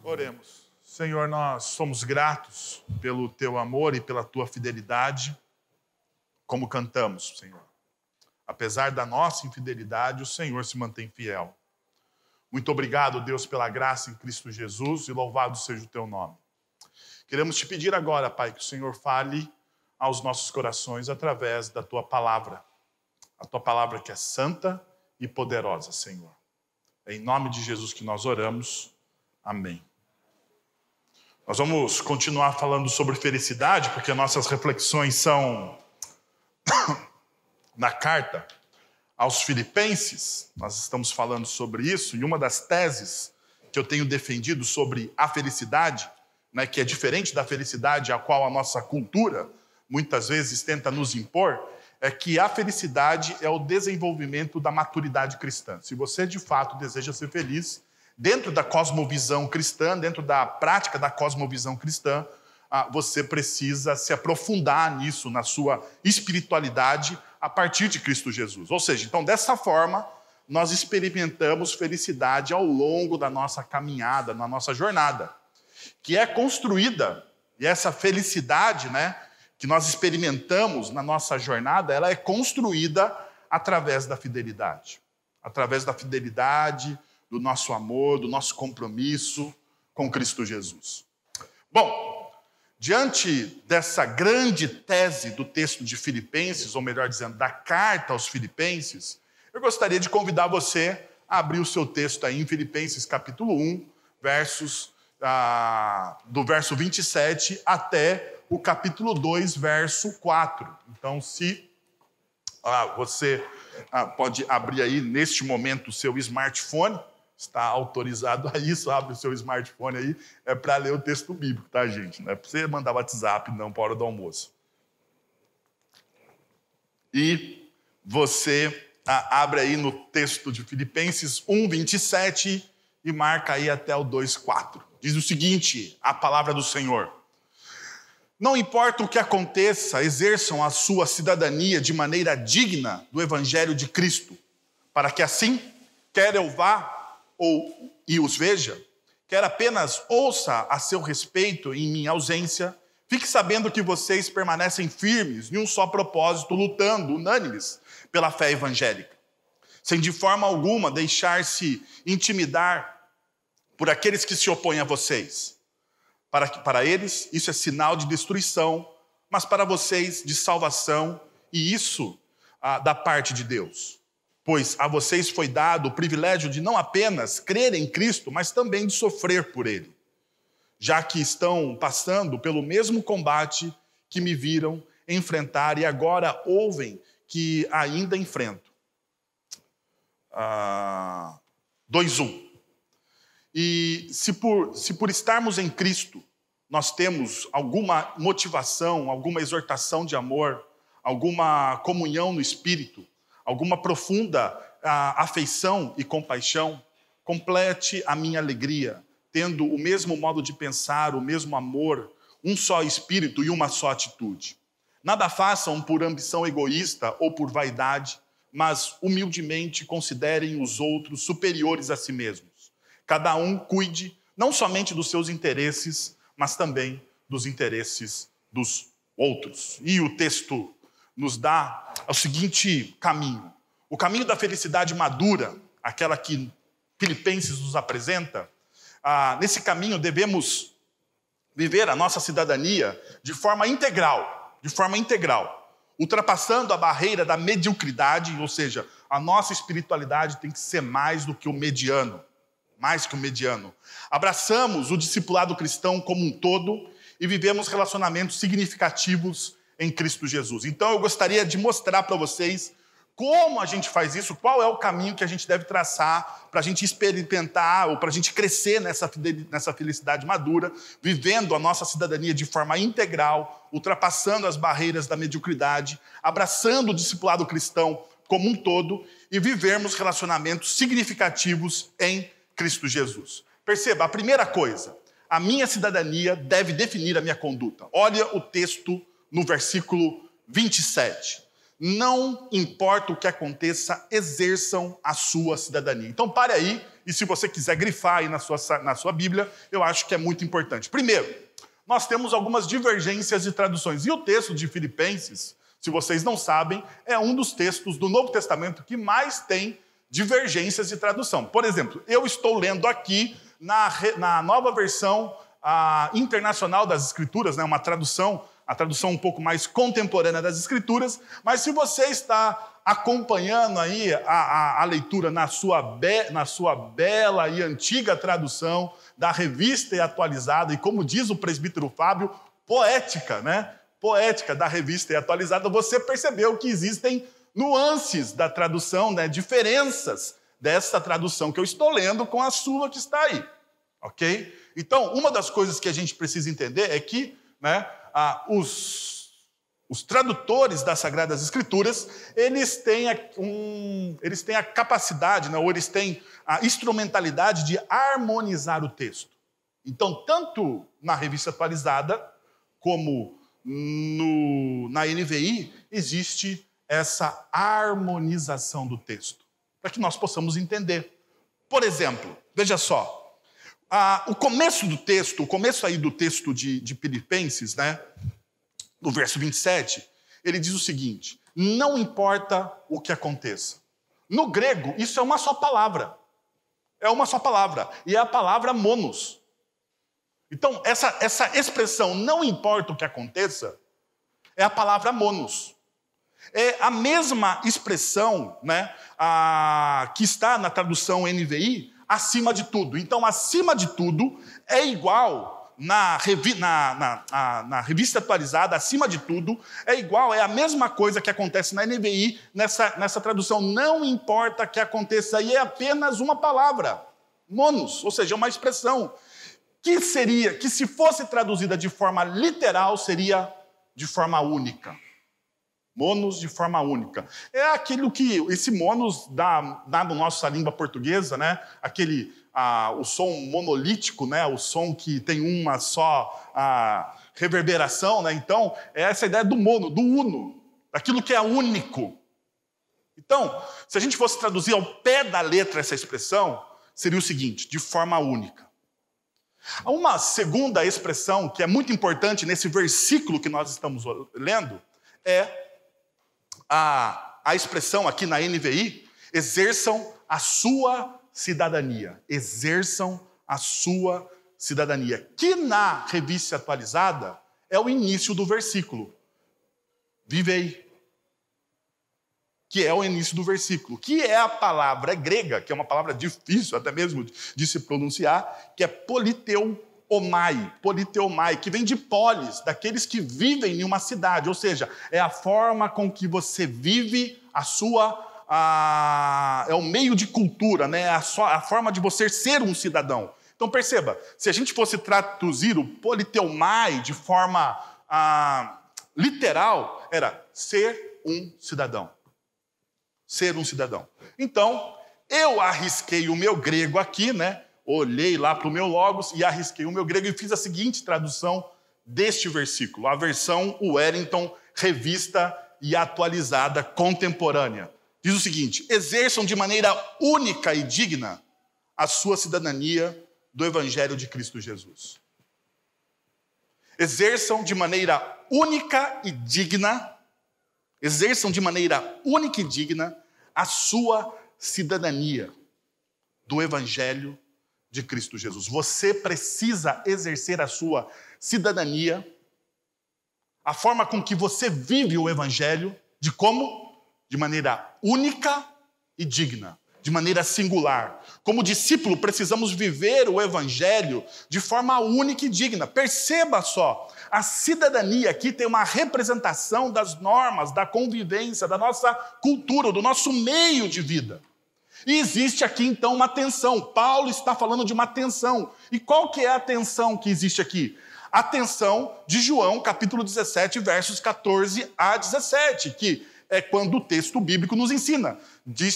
Oremos. Senhor, nós somos gratos pelo teu amor e pela tua fidelidade, como cantamos, Senhor. Apesar da nossa infidelidade, o Senhor se mantém fiel. Muito obrigado, Deus, pela graça em Cristo Jesus e louvado seja o teu nome. Queremos te pedir agora, Pai, que o Senhor fale aos nossos corações através da tua palavra. A tua palavra que é santa e poderosa, Senhor. É em nome de Jesus que nós oramos. Amém. Nós vamos continuar falando sobre felicidade, porque nossas reflexões são na carta aos Filipenses. Nós estamos falando sobre isso, e uma das teses que eu tenho defendido sobre a felicidade, né, que é diferente da felicidade a qual a nossa cultura muitas vezes tenta nos impor, é que a felicidade é o desenvolvimento da maturidade cristã. Se você de fato deseja ser feliz, dentro da cosmovisão cristã, dentro da prática da cosmovisão cristã, você precisa se aprofundar nisso, na sua espiritualidade, a partir de Cristo Jesus. Ou seja, então, dessa forma, nós experimentamos felicidade ao longo da nossa caminhada, na nossa jornada, que é construída, e essa felicidade, né, que nós experimentamos na nossa jornada, ela é construída através da fidelidade. Através da fidelidade, do nosso amor, do nosso compromisso com Cristo Jesus. Bom, diante dessa grande tese do texto de Filipenses, ou melhor dizendo, da carta aos Filipenses, eu gostaria de convidar você a abrir o seu texto aí em Filipenses capítulo 1, do verso 27 até o capítulo 2, verso 4. Então, se você pode abrir aí neste momento o seu smartphone, está autorizado a isso, abre o seu smartphone aí, é para ler o texto bíblico, tá, gente? Não é para você mandar WhatsApp, não, para a hora do almoço. E você abre aí no texto de Filipenses 1, 27 e marca aí até o 2, 4. Diz o seguinte, a palavra do Senhor. Não importa o que aconteça, exerçam a sua cidadania de maneira digna do Evangelho de Cristo, para que assim, quer eu vá e os veja, quer apenas ouça a seu respeito em minha ausência, fique sabendo que vocês permanecem firmes em um só propósito, lutando, unânimes, pela fé evangélica, sem de forma alguma deixar-se intimidar por aqueles que se opõem a vocês. Para eles, isso é sinal de destruição, mas para vocês, de salvação, e isso da parte de Deus. Pois a vocês foi dado o privilégio de não apenas crer em Cristo, mas também de sofrer por Ele, já que estão passando pelo mesmo combate que me viram enfrentar e agora ouvem que ainda enfrento. 2:1. E se por estarmos em Cristo, nós temos alguma motivação, alguma exortação de amor, alguma comunhão no Espírito, alguma profunda afeição e compaixão, complete a minha alegria, tendo o mesmo modo de pensar, o mesmo amor, um só Espírito e uma só atitude. Nada façam por ambição egoísta ou por vaidade, mas humildemente considerem os outros superiores a si mesmos. Cada um cuide não somente dos seus interesses, mas também dos interesses dos outros. E o texto nos dá o seguinte caminho. O caminho da felicidade madura, aquela que Filipenses nos apresenta, nesse caminho devemos viver a nossa cidadania de forma integral, ultrapassando a barreira da mediocridade, ou seja, a nossa espiritualidade tem que ser mais do que o mediano, mais que o mediano. Abraçamos o discipulado cristão como um todo e vivemos relacionamentos significativos em Cristo Jesus. Então eu gostaria de mostrar para vocês como a gente faz isso, qual é o caminho que a gente deve traçar para a gente experimentar ou para a gente crescer nessa felicidade madura, vivendo a nossa cidadania de forma integral, ultrapassando as barreiras da mediocridade, abraçando o discipulado cristão como um todo e vivermos relacionamentos significativos em Cristo Jesus. Perceba, a primeira coisa, a minha cidadania deve definir a minha conduta. Olha o texto no versículo 27. Não importa o que aconteça, exerçam a sua cidadania. Então pare aí e se você quiser grifar aí na sua Bíblia, eu acho que é muito importante. Primeiro, nós temos algumas divergências de traduções. E o texto de Filipenses, se vocês não sabem, é um dos textos do Novo Testamento que mais tem divergências de tradução. Por exemplo, eu estou lendo aqui na nova versão internacional das Escrituras, né, a tradução um pouco mais contemporânea das Escrituras, mas se você está acompanhando aí a leitura na sua bela e antiga tradução da Revista e Atualizada, e como diz o presbítero Fábio, poética, né? Poética da Revista e Atualizada, você percebeu que existem nuances da tradução, né? Diferenças dessa tradução que eu estou lendo com a sua que está aí, ok? Então, uma das coisas que a gente precisa entender é que, né, os tradutores das Sagradas Escrituras, eles têm a capacidade, né, ou eles têm a instrumentalidade de harmonizar o texto. Então, tanto na Revista Atualizada, como na NVI, existe essa harmonização do texto, para que nós possamos entender. Por exemplo, veja só, o começo aí do texto de Filipenses, né, no verso 27, ele diz o seguinte: não importa o que aconteça. No grego, isso é uma só palavra. É uma só palavra, e é a palavra monos. Então, essa expressão, não importa o que aconteça, é a palavra monos. É a mesma expressão, né, que está na tradução NVI, acima de tudo. Então, acima de tudo é igual na Revista Atualizada, acima de tudo é igual, é a mesma coisa que acontece na NVI, nessa tradução, não importa o que aconteça, e é apenas uma palavra, monos, ou seja, uma expressão, que se fosse traduzida de forma literal, seria de forma única. Monos de forma única. É aquilo que esse monos dá na nossa língua portuguesa, né? O som monolítico, né? O som que tem uma só reverberação, né? Então, é essa ideia do mono, do uno, daquilo que é único. Então, se a gente fosse traduzir ao pé da letra essa expressão, seria o seguinte: de forma única. Uma segunda expressão que é muito importante nesse versículo que nós estamos lendo é a expressão aqui na NVI: exerçam a sua cidadania. Exerçam a sua cidadania. Que na Revista Atualizada é o início do versículo. Vivei. Que é o início do versículo. Que é a palavra grega, que é uma palavra difícil até mesmo de se pronunciar, que é politeomai, que vem de polis, daqueles que vivem em uma cidade, ou seja, é a forma com que você vive é o meio de cultura, né? A forma de você ser um cidadão. Então perceba, se a gente fosse traduzir o politeomai de forma literal, era ser um cidadão. Ser um cidadão. Então, eu arrisquei o meu grego aqui, né? Olhei lá para o meu Logos e arrisquei o meu grego e fiz a seguinte tradução deste versículo, a versão Wellington, Revista e Atualizada Contemporânea. Diz o seguinte: exerçam de maneira única e digna a sua cidadania do Evangelho de Cristo Jesus. Exerçam de maneira única e digna a sua cidadania do Evangelho de Cristo Jesus. Você precisa exercer a sua cidadania, a forma com que você vive o Evangelho, de como? De maneira única e digna, de maneira singular. Como discípulo, precisamos viver o Evangelho de forma única e digna. Perceba só, a cidadania aqui tem uma representação das normas, da convivência, da nossa cultura, do nosso meio de vida. E existe aqui, então, uma tensão. Paulo está falando de uma tensão. E qual que é a tensão que existe aqui? A tensão de João, capítulo 17, versos 14 a 17, que é quando o texto bíblico nos ensina.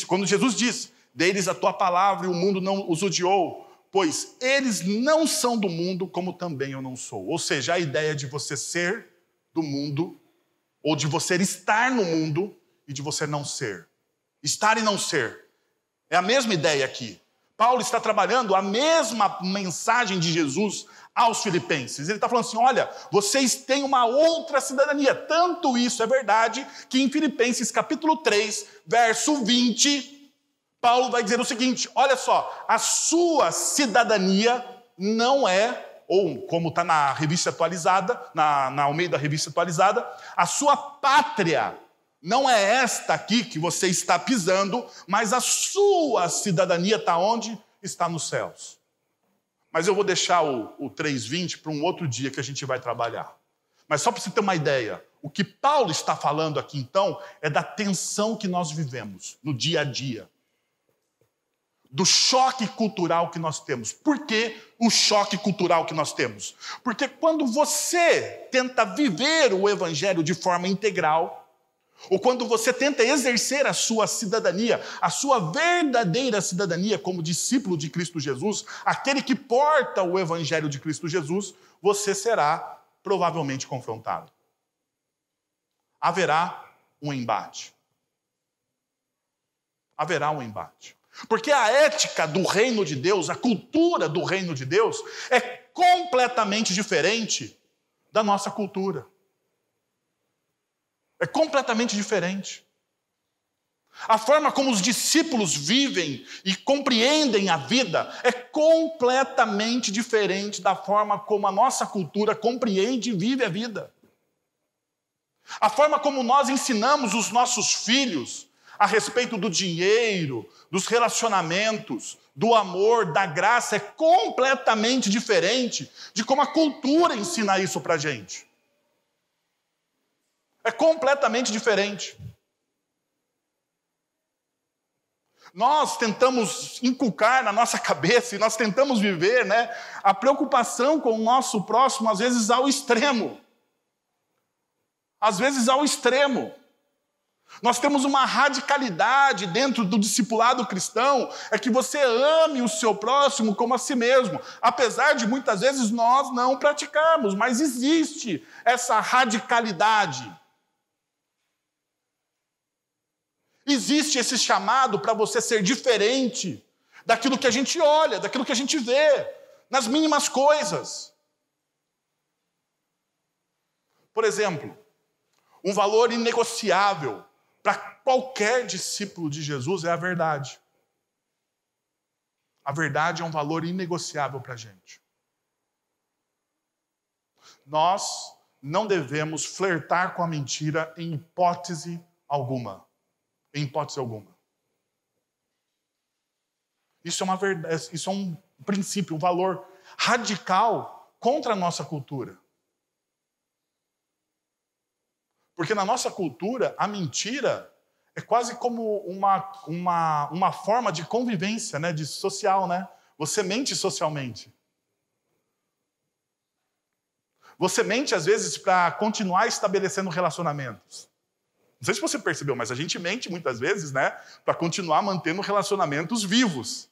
Quando Jesus diz: "Deles a tua palavra e o mundo não os odiou, pois eles não são do mundo, como também eu não sou." Ou seja, a ideia de você ser do mundo, ou de você estar no mundo, e de você não ser. Estar e não ser. É a mesma ideia aqui. Paulo está trabalhando a mesma mensagem de Jesus aos filipenses. Ele está falando assim, olha, vocês têm uma outra cidadania. Tanto isso é verdade que em Filipenses capítulo 3, verso 20, Paulo vai dizer o seguinte, olha só, a sua cidadania não é, ou como está na revista atualizada, na Almeida Revista Atualizada, a sua pátria não é esta aqui que você está pisando, mas a sua cidadania está onde? Está nos céus. Mas eu vou deixar o 3:20 para um outro dia que a gente vai trabalhar. Mas só para você ter uma ideia, o que Paulo está falando aqui então é da tensão que nós vivemos no dia a dia. Do choque cultural que nós temos. Por que o choque cultural que nós temos? Porque quando você tenta viver o evangelho de forma integral, ou quando você tenta exercer a sua cidadania, a sua verdadeira cidadania como discípulo de Cristo Jesus, aquele que porta o evangelho de Cristo Jesus, você será provavelmente confrontado. Haverá um embate. Haverá um embate. Porque a ética do reino de Deus, a cultura do reino de Deus, é completamente diferente da nossa cultura. É completamente diferente. A forma como os discípulos vivem e compreendem a vida é completamente diferente da forma como a nossa cultura compreende e vive a vida. A forma como nós ensinamos os nossos filhos a respeito do dinheiro, dos relacionamentos, do amor, da graça, é completamente diferente de como a cultura ensina isso pra gente. É completamente diferente. Nós tentamos inculcar na nossa cabeça e nós tentamos viver, a preocupação com o nosso próximo, às vezes ao extremo. Às vezes ao extremo. Nós temos uma radicalidade dentro do discipulado cristão, é que você ame o seu próximo como a si mesmo. Apesar de muitas vezes nós não praticarmos, mas existe essa radicalidade. Existe esse chamado para você ser diferente daquilo que a gente olha, daquilo que a gente vê, nas mínimas coisas. Por exemplo, um valor inegociável para qualquer discípulo de Jesus é a verdade. A verdade é um valor inegociável para a gente. Nós não devemos flertar com a mentira em hipótese alguma. Em hipótese alguma. Isso é uma verdade, isso é um princípio, um valor radical contra a nossa cultura. Porque na nossa cultura, a mentira é quase como uma forma de convivência, de social, Você mente socialmente. Você mente, às vezes, para continuar estabelecendo relacionamentos. Não sei se você percebeu, mas a gente mente muitas vezes, para continuar mantendo relacionamentos vivos.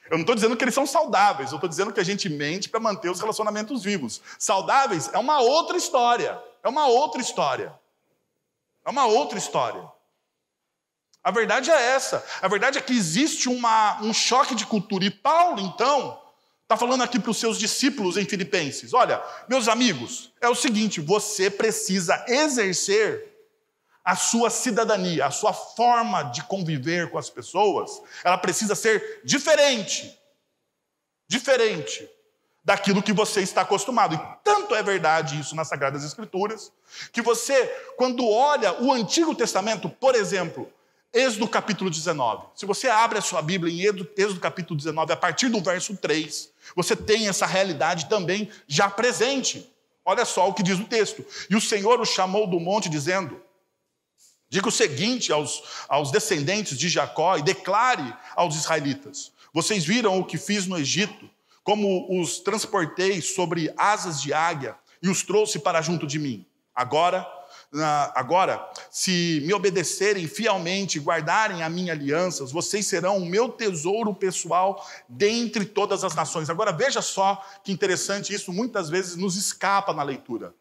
Eu não estou dizendo que eles são saudáveis, eu estou dizendo que a gente mente para manter os relacionamentos vivos. Saudáveis é uma outra história. É uma outra história. É uma outra história. A verdade é essa. A verdade é que existe um choque de cultura. E Paulo, então, está falando aqui para os seus discípulos em Filipenses. Olha, meus amigos, é o seguinte, você precisa exercer a sua cidadania, a sua forma de conviver com as pessoas, ela precisa ser diferente daquilo que você está acostumado. E tanto é verdade isso nas Sagradas Escrituras, que você, quando olha o Antigo Testamento, por exemplo, Êxodo capítulo 19, se você abre a sua Bíblia em Êxodo capítulo 19, a partir do verso 3, você tem essa realidade também já presente. Olha só o que diz o texto. E o Senhor o chamou do monte, dizendo, diga o seguinte aos descendentes de Jacó e declare aos israelitas, vocês viram o que fiz no Egito, como os transportei sobre asas de águia e os trouxe para junto de mim. Agora, se me obedecerem fielmente e guardarem a minha aliança, vocês serão o meu tesouro pessoal dentre todas as nações. Agora veja só que interessante, isso muitas vezes nos escapa na leitura.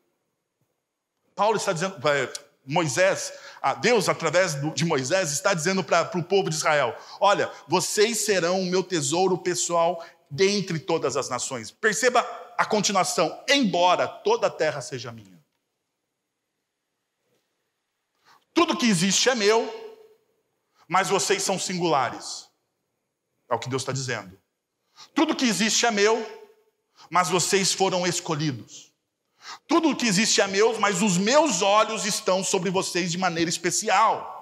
Deus, através de Moisés, está dizendo para o povo de Israel: olha, vocês serão o meu tesouro pessoal dentre todas as nações. Perceba a continuação: embora toda a terra seja minha. Tudo que existe é meu, mas vocês são singulares. É o que Deus está dizendo. Tudo que existe é meu, mas vocês foram escolhidos. Tudo que existe é meu, mas os meus olhos estão sobre vocês de maneira especial.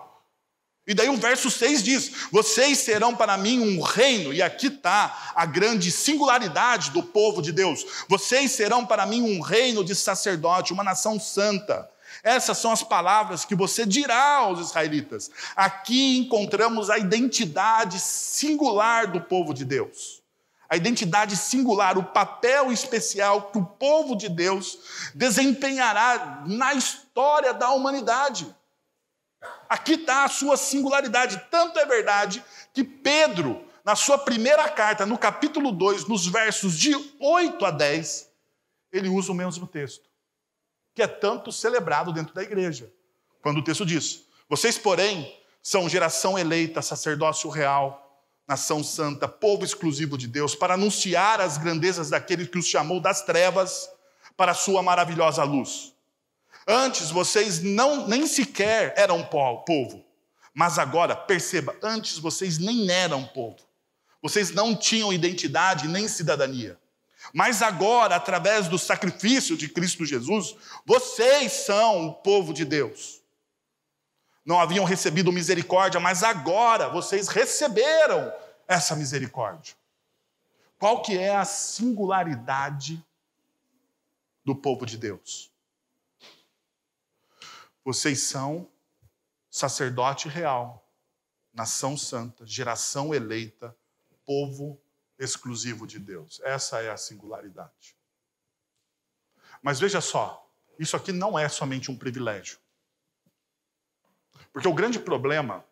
E daí o verso 6 diz: vocês serão para mim um reino, e aqui está a grande singularidade do povo de Deus. Vocês serão para mim um reino de sacerdote, uma nação santa. Essas são as palavras que você dirá aos israelitas. Aqui encontramos a identidade singular do povo de Deus. A identidade singular, o papel especial que o povo de Deus desempenhará na história da humanidade. Aqui está a sua singularidade. Tanto é verdade que Pedro, na sua primeira carta, no capítulo 2, nos versos de 8 a 10, ele usa o mesmo texto, que é tanto celebrado dentro da igreja. Quando o texto diz: vocês, porém, são geração eleita, sacerdócio real, nação santa, povo exclusivo de Deus, para anunciar as grandezas daquele que os chamou das trevas para a sua maravilhosa luz. Antes vocês nem sequer eram povo, mas agora, perceba, antes vocês nem eram povo. Vocês não tinham identidade nem cidadania. Mas agora, através do sacrifício de Cristo Jesus, vocês são o povo de Deus. Não haviam recebido misericórdia, mas agora vocês receberam essa misericórdia. Qual que é a singularidade do povo de Deus? Vocês são sacerdote real, nação santa, geração eleita, povo exclusivo de Deus. Essa é a singularidade. Mas veja só, isso aqui não é somente um privilégio. Porque o grande problema,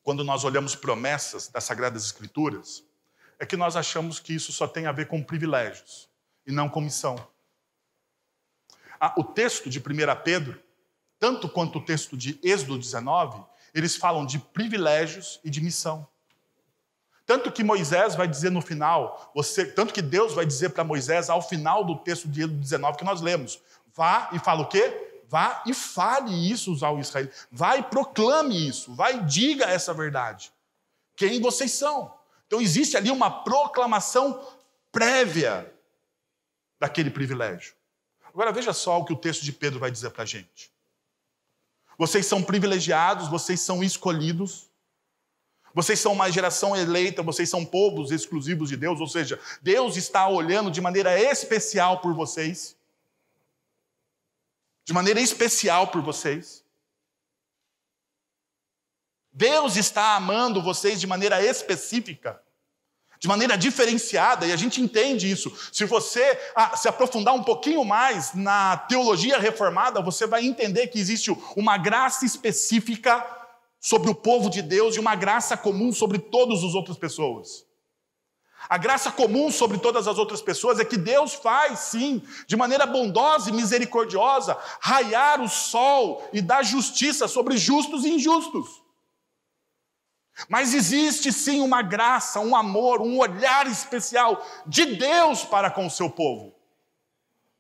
quando nós olhamos promessas das Sagradas Escrituras, é que nós achamos que isso só tem a ver com privilégios e não com missão. O texto de 1 Pedro, tanto quanto o texto de Êxodo 19, eles falam de privilégios e de missão. Tanto que Moisés vai dizer no final, tanto que Deus vai dizer para Moisés, ao final do texto de Êxodo 19 que nós lemos: vá e fala o quê? Vá e fale isso ao Israel. Vá e proclame isso. Vá e diga essa verdade. Quem vocês são. Então existe ali uma proclamação prévia daquele privilégio. Agora veja só o que o texto de Pedro vai dizer para a gente. Vocês são privilegiados, vocês são escolhidos. Vocês são uma geração eleita, vocês são povos exclusivos de Deus. Ou seja, Deus está olhando de maneira especial por vocês. De maneira especial por vocês. Deus está amando vocês de maneira específica, de maneira diferenciada, e a gente entende isso. Se você se aprofundar um pouquinho mais na teologia reformada, você vai entender que existe uma graça específica sobre o povo de Deus e uma graça comum sobre todas as outras pessoas. A graça comum sobre todas as outras pessoas é que Deus faz, sim, de maneira bondosa e misericordiosa, raiar o sol e dar justiça sobre justos e injustos. Mas existe, sim, uma graça, um amor, um olhar especial de Deus para com o seu povo,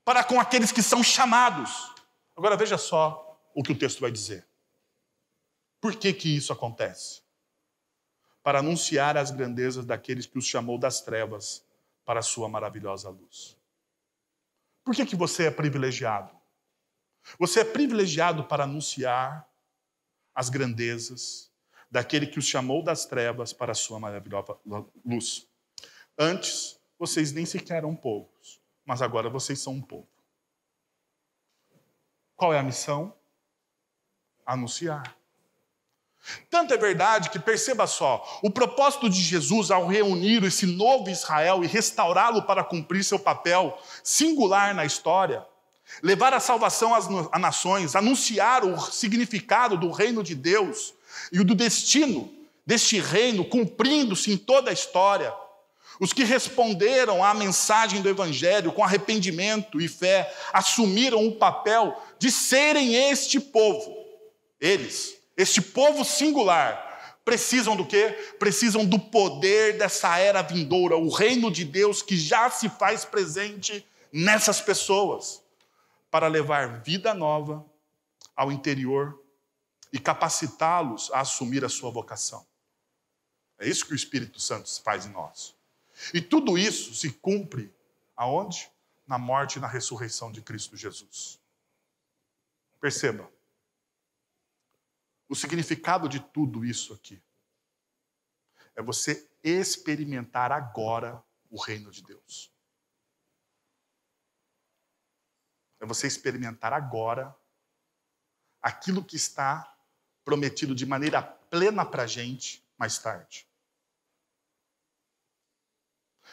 para com aqueles que são chamados. Agora veja só o que o texto vai dizer. Por que isso acontece? Para anunciar as grandezas daqueles que os chamou das trevas para a sua maravilhosa luz. Por que você é privilegiado? Você é privilegiado para anunciar as grandezas daquele que os chamou das trevas para a sua maravilhosa luz. Antes, vocês nem sequer eram povos, mas agora vocês são um povo. Qual é a missão? Anunciar. Tanto é verdade que, perceba só, o propósito de Jesus ao reunir esse novo Israel e restaurá-lo para cumprir seu papel singular na história, levar a salvação às nações, anunciar o significado do reino de Deus e o do destino deste reino cumprindo-se em toda a história. Os que responderam à mensagem do Evangelho com arrependimento e fé assumiram o papel de serem este povo. Eles, este povo singular, precisam do quê? Precisam do poder dessa era vindoura, o reino de Deus que já se faz presente nessas pessoas, para levar vida nova ao interior e capacitá-los a assumir a sua vocação. É isso que o Espírito Santo faz em nós. E tudo isso se cumpre aonde? Na morte e na ressurreição de Cristo Jesus. Perceba, o significado de tudo isso aqui é você experimentar agora o reino de Deus. É você experimentar agora aquilo que está prometido de maneira plena para a gente mais tarde.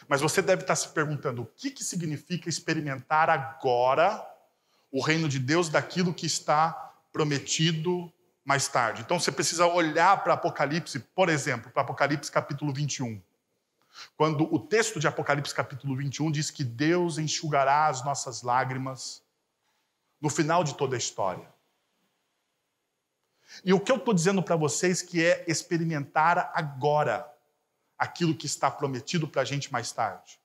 Mas você deve estar se perguntando, o que significa experimentar agora o reino de Deus daquilo que está prometido mais tarde? Então você precisa olhar para Apocalipse, por exemplo, para Apocalipse capítulo 21. Quando o texto de Apocalipse capítulo 21 diz que Deus enxugará as nossas lágrimas no final de toda a história. E o que eu estou dizendo para vocês que é experimentar agora aquilo que está prometido para a gente mais tarde.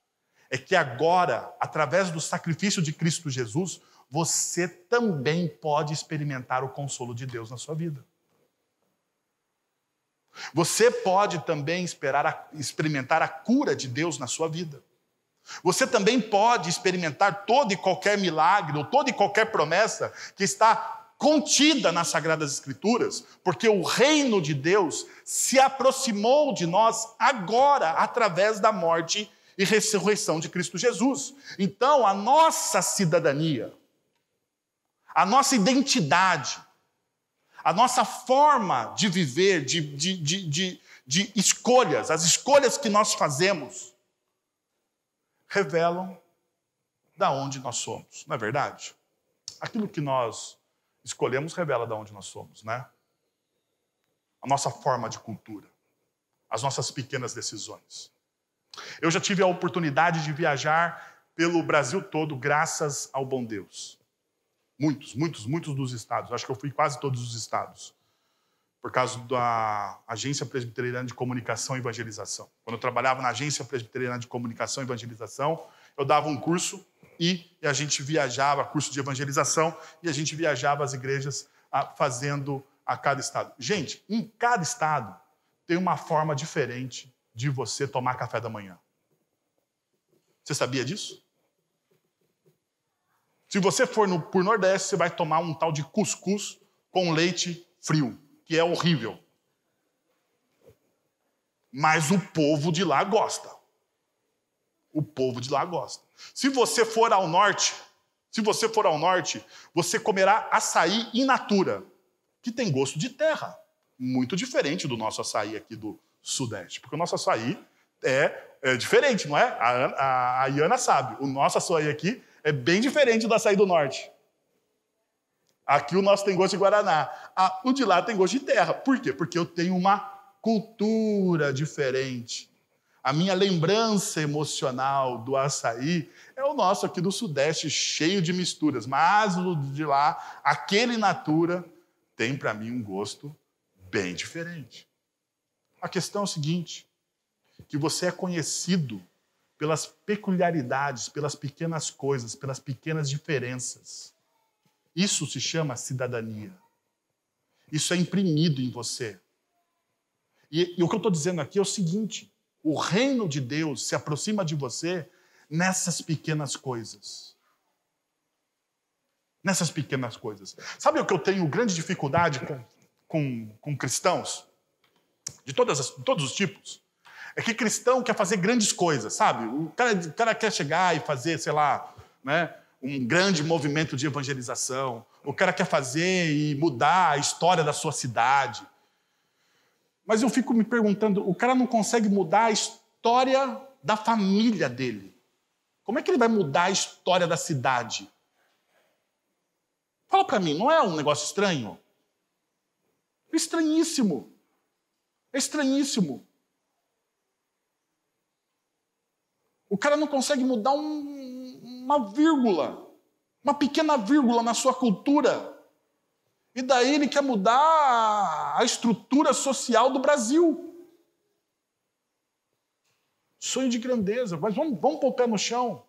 É que agora, através do sacrifício de Cristo Jesus, você também pode experimentar o consolo de Deus na sua vida. Você pode também experimentar a cura de Deus na sua vida. Você também pode experimentar todo e qualquer milagre, ou toda e qualquer promessa que está contida nas Sagradas Escrituras, porque o reino de Deus se aproximou de nós agora, através da morte e ressurreição de Cristo Jesus. Então, a nossa cidadania, a nossa identidade, a nossa forma de viver, de escolhas, as escolhas que nós fazemos, revelam da onde nós somos, não é verdade? Aquilo que nós escolhemos revela de onde nós somos, né? A nossa forma de cultura, as nossas pequenas decisões. Eu já tive a oportunidade de viajar pelo Brasil todo, graças ao bom Deus. Muitos dos estados. Acho que eu fui quase todos os estados. Por causa da Agência Presbiteriana de Comunicação e Evangelização. Quando eu trabalhava na Agência Presbiteriana de Comunicação e Evangelização, eu dava um curso e a gente viajava, curso de evangelização, e a gente viajava as igrejas fazendo a cada estado. Gente, em cada estado tem uma forma diferente de você tomar café da manhã. Você sabia disso? Se você for por Nordeste, você vai tomar um tal de cuscuz com leite frio, que é horrível. Mas o povo de lá gosta. O povo de lá gosta. Se você for ao norte, você comerá açaí in natura, que tem gosto de terra. Muito diferente do nosso açaí aqui do Sudeste. Porque o nosso açaí é diferente, não é? A Iana sabe. O nosso açaí aqui é bem diferente do açaí do norte. Aqui o nosso tem gosto de guaraná. O de lá tem gosto de terra. Por quê? Porque eu tenho uma cultura diferente. A minha lembrança emocional do açaí é o nosso aqui do Sudeste, cheio de misturas. Mas o de lá, aquele in natura, tem para mim um gosto bem diferente. A questão é o seguinte, que você é conhecido pelas peculiaridades, pelas pequenas coisas, pelas pequenas diferenças. Isso se chama cidadania. Isso é imprimido em você. E o que eu estou dizendo aqui é o seguinte, o reino de Deus se aproxima de você nessas pequenas coisas. Nessas pequenas coisas. Sabe o que eu tenho grande dificuldade com cristãos? De todos os tipos? É que cristão quer fazer grandes coisas, sabe? O cara quer chegar e fazer, sei lá, né, um grande movimento de evangelização. O cara quer fazer e mudar a história da sua cidade. Mas eu fico me perguntando, o cara não consegue mudar a história da família dele. Como é que ele vai mudar a história da cidade? Fala para mim, não é um negócio estranho? É estranhíssimo. É estranhíssimo. O cara não consegue mudar uma vírgula uma pequena vírgula na sua cultura. E daí ele quer mudar a estrutura social do Brasil. Sonho de grandeza, mas vamos pôr o pé no chão.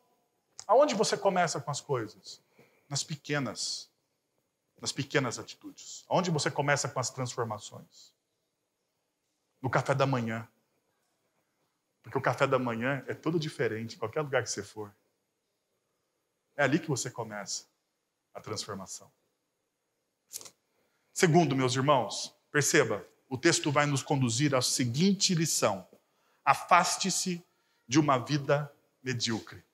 Aonde você começa com as coisas? Nas pequenas atitudes. Aonde você começa com as transformações? No café da manhã. Porque o café da manhã é todo diferente, em qualquer lugar que você for. É ali que você começa a transformação. Segundo, meus irmãos, perceba, o texto vai nos conduzir à seguinte lição. Afaste-se de uma vida medíocre.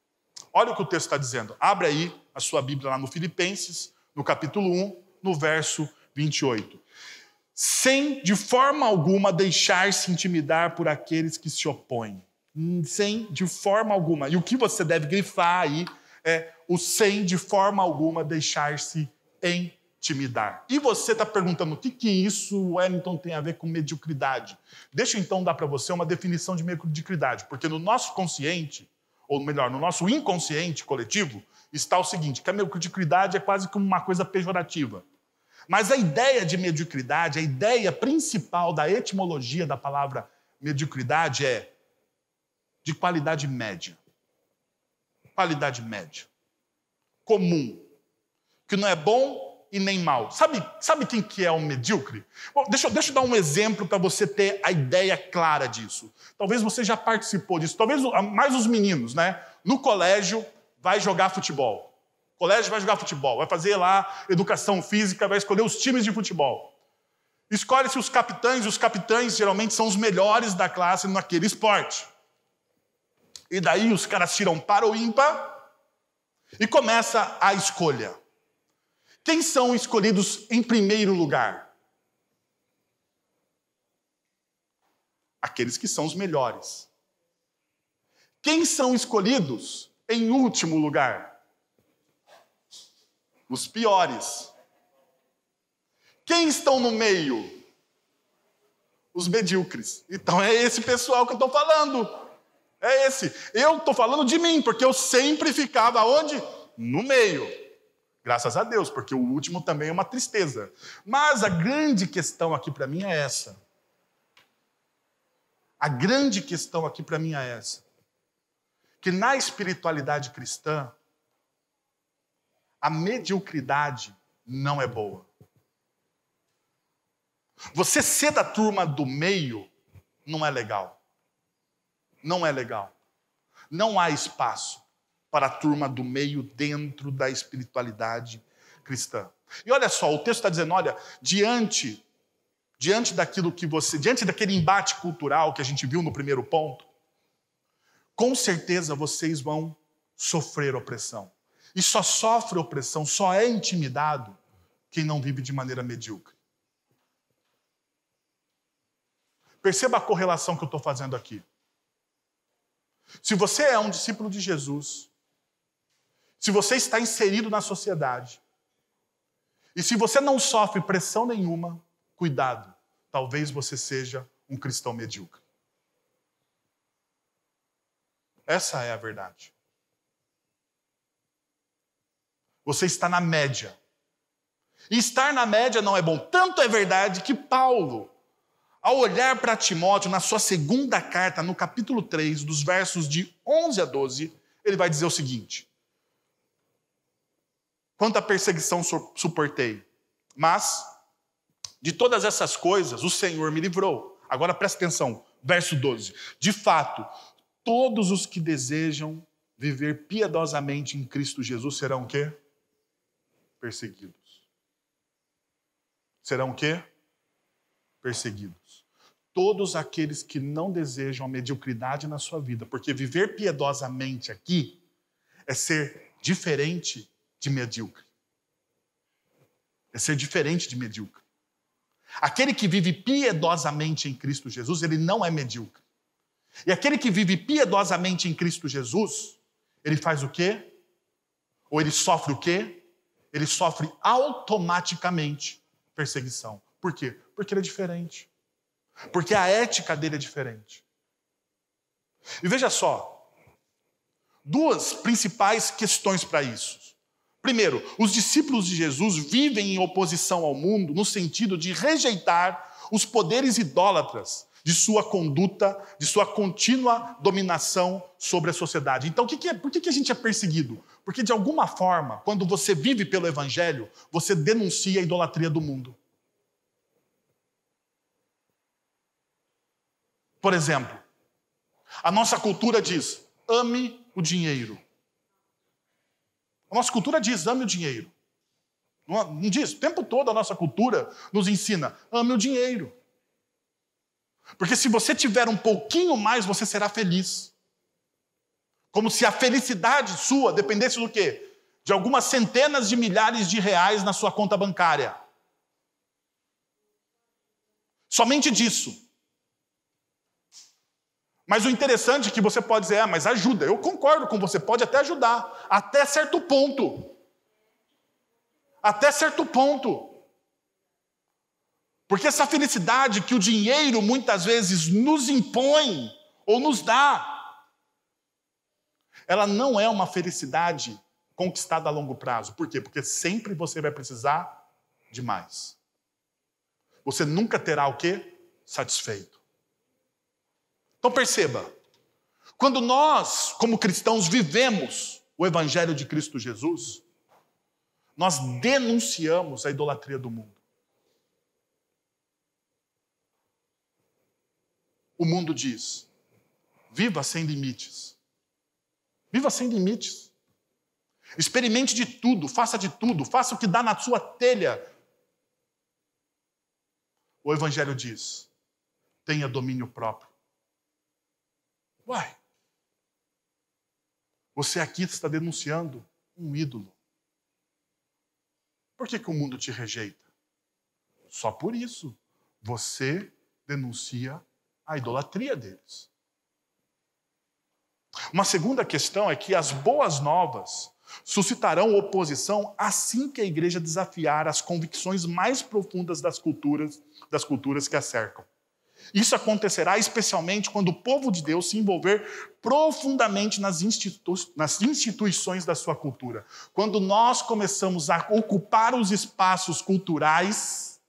Olha o que o texto está dizendo. Abre aí a sua Bíblia lá no Filipenses, no capítulo 1, no verso 28. Sem, de forma alguma, deixar-se intimidar por aqueles que se opõem. Sem, de forma alguma. E o que você deve grifar aí é o sem, de forma alguma, deixar-se intimidar. E você está perguntando, o que isso, Wellington, tem a ver com mediocridade? Deixa eu então dar para você uma definição de mediocridade, porque no nosso consciente, ou melhor, no nosso inconsciente coletivo, está o seguinte, que a mediocridade é quase como uma coisa pejorativa. Mas a ideia de mediocridade, a ideia principal da etimologia da palavra mediocridade é de qualidade média. Qualidade média. Comum. Que não é bom e nem mal. Sabe quem que é o medíocre? Bom, deixa eu dar um exemplo para você ter a ideia clara disso. Talvez você já participou disso. Talvez mais os meninos, né? No colégio, vai jogar futebol. Colégio vai jogar futebol. Vai fazer lá educação física, vai escolher os times de futebol. Escolhe-se os capitães, e os capitães geralmente são os melhores da classe naquele esporte. E daí os caras tiram para o ímpar e começa a escolha. Quem são escolhidos em primeiro lugar? Aqueles que são os melhores. Quem são escolhidos em último lugar? Os piores. Quem estão no meio? Os medíocres. Então é esse pessoal que eu estou falando. É esse. Eu estou falando de mim, porque eu sempre ficava onde? No meio. Graças a Deus, porque o último também é uma tristeza. Mas a grande questão aqui para mim é essa. A grande questão aqui para mim é essa. Que na espiritualidade cristã, a mediocridade não é boa. Você ser da turma do meio não é legal. Não é legal. Não há espaço para a turma do meio dentro da espiritualidade cristã. E olha só, o texto está dizendo, olha, diante daquilo que diante daquele embate cultural que a gente viu no primeiro ponto, com certeza vocês vão sofrer opressão. E só sofre opressão, só é intimidado quem não vive de maneira medíocre. Perceba a correlação que eu estou fazendo aqui. Se você é um discípulo de Jesus, se você está inserido na sociedade, e se você não sofre pressão nenhuma, cuidado, talvez você seja um cristão medíocre. Essa é a verdade. Você está na média. E estar na média não é bom. Tanto é verdade que Paulo, ao olhar para Timóteo, na sua segunda carta, no capítulo 3, dos versos de 11 a 12, ele vai dizer o seguinte: quanto à perseguição suportei, mas de todas essas coisas o Senhor me livrou. Agora presta atenção, verso 12. De fato, todos os que desejam viver piedosamente em Cristo Jesus serão o quê? Perseguidos. Serão o quê? Perseguidos. Todos aqueles que não desejam a mediocridade na sua vida, porque viver piedosamente aqui é ser diferente de medíocre. É ser diferente de medíocre. Aquele que vive piedosamente em Cristo Jesus, ele não é medíocre. E aquele que vive piedosamente em Cristo Jesus, ele faz o quê? Ou ele sofre o quê? Ele sofre automaticamente perseguição. Por quê? Porque ele é diferente. Porque a ética dele é diferente. E veja só, duas principais questões para isso. Primeiro, os discípulos de Jesus vivem em oposição ao mundo no sentido de rejeitar os poderes idólatras de sua conduta, de sua contínua dominação sobre a sociedade. Então, por que a gente é perseguido? Porque, de alguma forma, quando você vive pelo Evangelho, você denuncia a idolatria do mundo. Por exemplo, a nossa cultura diz, ame o dinheiro. A nossa cultura diz, ame o dinheiro. Não diz, o tempo todo a nossa cultura nos ensina, ame o dinheiro. Porque se você tiver um pouquinho mais, você será feliz. Como se a felicidade sua dependesse do quê? De algumas centenas de milhares de reais na sua conta bancária. Somente disso. Mas o interessante é que você pode dizer, mas ajuda. Eu concordo com você, pode até ajudar. Até certo ponto. Até certo ponto. Porque essa felicidade que o dinheiro muitas vezes nos impõe ou nos dá, ela não é uma felicidade conquistada a longo prazo. Por quê? Porque sempre você vai precisar de mais. Você nunca terá o quê? Satisfeito. Então perceba, quando nós, como cristãos, vivemos o Evangelho de Cristo Jesus, nós denunciamos a idolatria do mundo. O mundo diz, viva sem limites. Viva sem limites. Experimente de tudo, faça o que dá na sua telha. O Evangelho diz, tenha domínio próprio. Uai, você aqui está denunciando um ídolo. Por que o mundo te rejeita? Só por isso. Você denuncia a idolatria deles. Uma segunda questão é que as boas novas suscitarão oposição assim que a igreja desafiar as convicções mais profundas das culturas que a cercam. Isso acontecerá especialmente quando o povo de Deus se envolver profundamente nas instituições da sua cultura. Quando nós começamos a ocupar os espaços culturais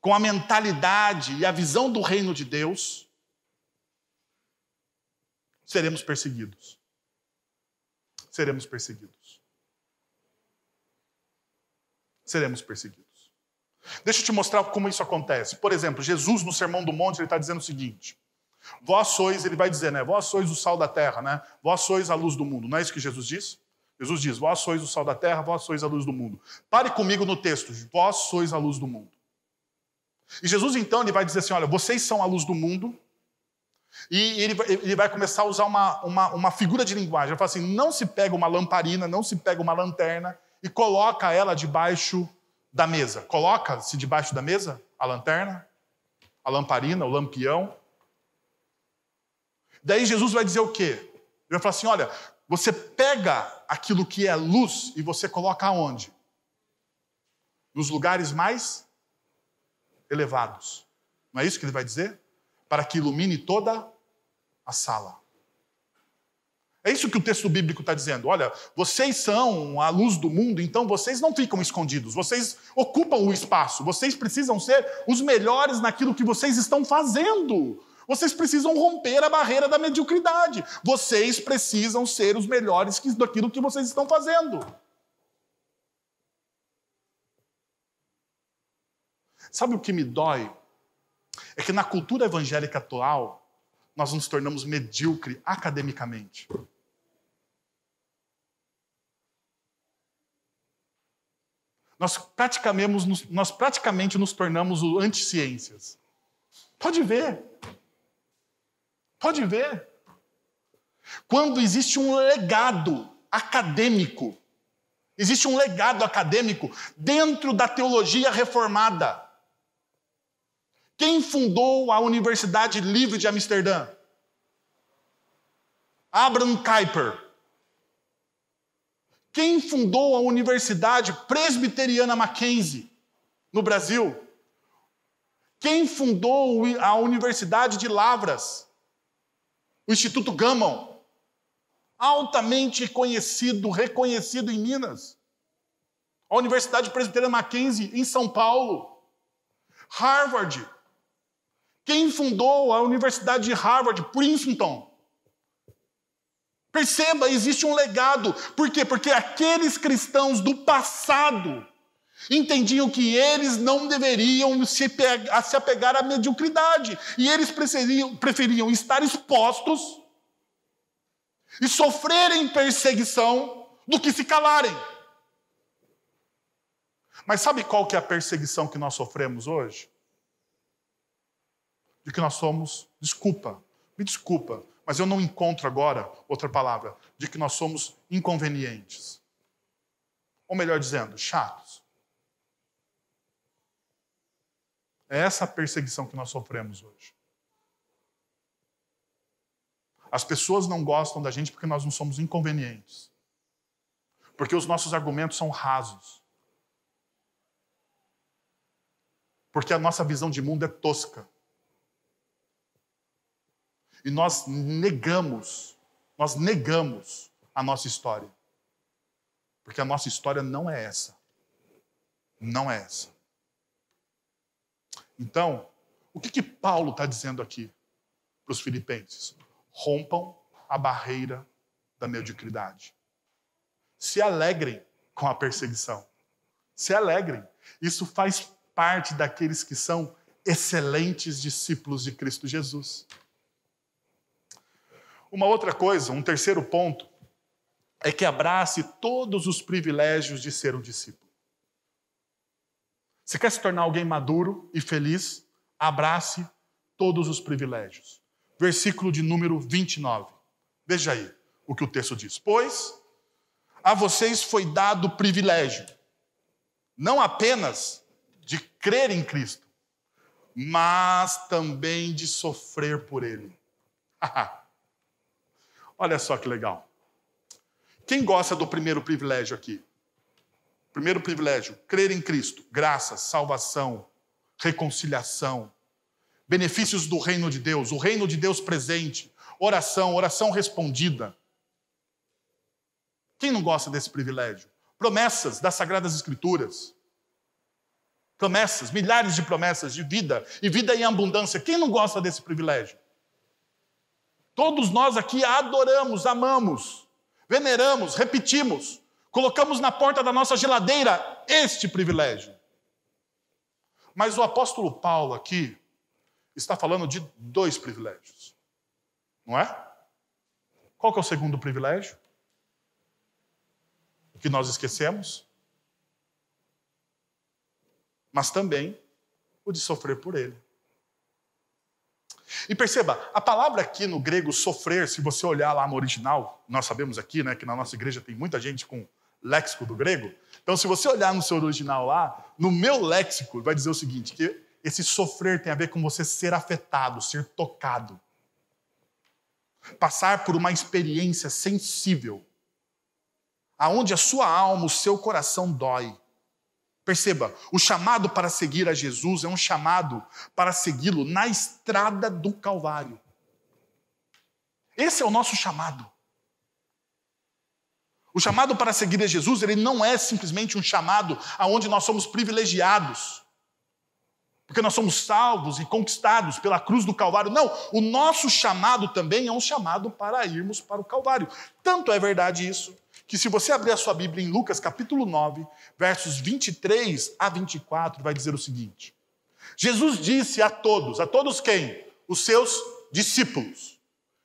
com a mentalidade e a visão do reino de Deus, seremos perseguidos. Seremos perseguidos. Seremos perseguidos. Deixa eu te mostrar como isso acontece. Por exemplo, Jesus no Sermão do Monte, ele está dizendo o seguinte, vós sois, ele vai dizer, né? Vós sois o sal da terra, né? Vós sois a luz do mundo. Não é isso que Jesus diz? Jesus diz, vós sois o sal da terra, vós sois a luz do mundo. Pare comigo no texto, vós sois a luz do mundo. E Jesus, então, ele vai dizer assim, olha, vocês são a luz do mundo, e ele vai começar a usar uma figura de linguagem. Ele fala assim, não se pega uma lamparina, não se pega uma lanterna e coloca ela debaixo da mesa. Coloca-se debaixo da mesa a lanterna, a lamparina, o lampião. Daí Jesus vai dizer o quê? Ele vai falar assim, olha, você pega aquilo que é luz e você coloca aonde? Nos lugares mais elevados. Não é isso que ele vai dizer? Para que ilumine toda a sala. É isso que o texto bíblico está dizendo. Olha, vocês são a luz do mundo, então vocês não ficam escondidos. Vocês ocupam o espaço. Vocês precisam ser os melhores naquilo que vocês estão fazendo. Vocês precisam romper a barreira da mediocridade. Vocês precisam ser os melhores daquilo que vocês estão fazendo. Sabe o que me dói? É que na cultura evangélica atual, nós nos tornamos medíocres academicamente. Nós praticamente nos tornamos o anti-ciências. Pode ver. Pode ver. Quando existe um legado acadêmico, existe um legado acadêmico dentro da teologia reformada. Quem fundou a Universidade Livre de Amsterdã? Abraham Kuyper. Quem fundou a Universidade Presbiteriana Mackenzie, no Brasil? Quem fundou a Universidade de Lavras? O Instituto Gammon? altamente conhecido, reconhecido em Minas. A Universidade Presbiteriana Mackenzie, em São Paulo. Harvard. Quem fundou a Universidade de Harvard? Princeton. Perceba, existe um legado. Por quê? Porque aqueles cristãos do passado entendiam que eles não deveriam se apegar à mediocridade. E eles preferiam estar expostos e sofrerem perseguição do que se calarem. Mas sabe qual que é a perseguição que nós sofremos hoje? De que nós somos, me desculpa, mas eu não encontro agora outra palavra, de que nós somos inconvenientes. Ou melhor dizendo, chatos. É essa a perseguição que nós sofremos hoje. As pessoas não gostam da gente porque nós não somos inconvenientes. Porque os nossos argumentos são rasos. Porque a nossa visão de mundo é tosca. E nós negamos a nossa história. Porque a nossa história não é essa. Não é essa. Então, o que Paulo está dizendo aqui para os filipenses? Rompam a barreira da mediocridade. Se alegrem com a perseguição. Se alegrem. Isso faz parte daqueles que são excelentes discípulos de Cristo Jesus. Uma outra coisa, um terceiro ponto, é que abrace todos os privilégios de ser um discípulo. Você quer se tornar alguém maduro e feliz? Abrace todos os privilégios. Versículo de número 29. Veja aí o que o texto diz. Pois a vocês foi dado o privilégio, não apenas de crer em Cristo, mas também de sofrer por Ele. Olha só que legal. Quem gosta do primeiro privilégio aqui? Primeiro privilégio, crer em Cristo. Graça, salvação, reconciliação, benefícios do reino de Deus, o reino de Deus presente, oração respondida. Quem não gosta desse privilégio? Promessas das Sagradas Escrituras. Promessas, milhares de promessas de vida, e vida em abundância. Quem não gosta desse privilégio? Todos nós aqui adoramos, amamos, veneramos, repetimos, colocamos na porta da nossa geladeira este privilégio. Mas o apóstolo Paulo aqui está falando de dois privilégios, não é? Qual que é o segundo privilégio? Que nós esquecemos? Mas também o de sofrer por ele. E perceba, a palavra aqui no grego sofrer, se você olhar lá no original, nós sabemos aqui, né, que na nossa igreja tem muita gente com léxico do grego. Então, se você olhar no seu original lá, no meu léxico, vai dizer o seguinte, que esse sofrer tem a ver com você ser afetado, ser tocado. Passar por uma experiência sensível, aonde a sua alma, o seu coração dói. Perceba, o chamado para seguir a Jesus é um chamado para segui-lo na estrada do Calvário. Esse é o nosso chamado. O chamado para seguir a Jesus, ele não é simplesmente um chamado aonde nós somos privilegiados, porque nós somos salvos e conquistados pela cruz do Calvário. Não, o nosso chamado também é um chamado para irmos para o Calvário. Tanto é verdade isso, que se você abrir a sua Bíblia em Lucas capítulo 9, versos 23 a 24, vai dizer o seguinte. Jesus disse a todos quem? Os seus discípulos.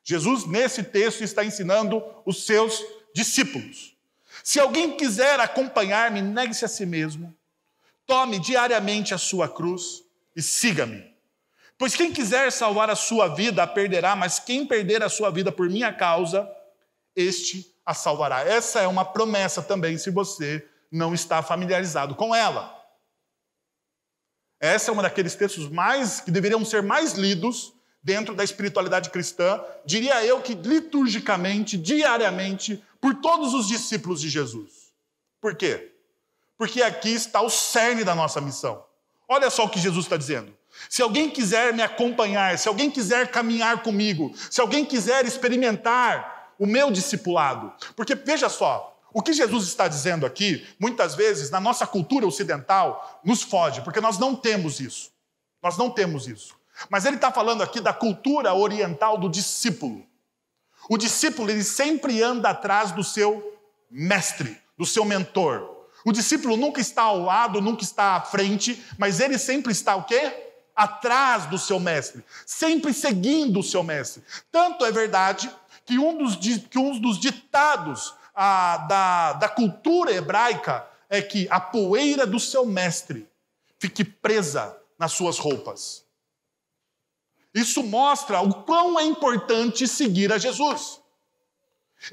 Jesus, nesse texto, está ensinando os seus discípulos. Se alguém quiser acompanhar-me, negue-se a si mesmo, tome diariamente a sua cruz e siga-me. Pois quem quiser salvar a sua vida, a perderá, mas quem perder a sua vida por minha causa, este a salvará. Essa é uma promessa também, se você não está familiarizado com ela. Essa é uma daqueles textos que deveriam ser mais lidos dentro da espiritualidade cristã, diria eu que liturgicamente, diariamente, por todos os discípulos de Jesus. Por quê? Porque aqui está o cerne da nossa missão. Olha só o que Jesus está dizendo. Se alguém quiser me acompanhar, se alguém quiser caminhar comigo, se alguém quiser experimentar o meu discipulado. Porque, veja só, o que Jesus está dizendo aqui, muitas vezes, na nossa cultura ocidental, nos foge, porque nós não temos isso. Nós não temos isso. Mas ele está falando aqui da cultura oriental do discípulo. O discípulo, ele sempre anda atrás do seu mestre, do seu mentor. O discípulo nunca está ao lado, nunca está à frente, mas ele sempre está o quê? Atrás do seu mestre, sempre seguindo o seu mestre. Tanto é verdade que um dos ditados da cultura hebraica é que a poeira do seu mestre fique presa nas suas roupas. Isso mostra o quão é importante seguir a Jesus.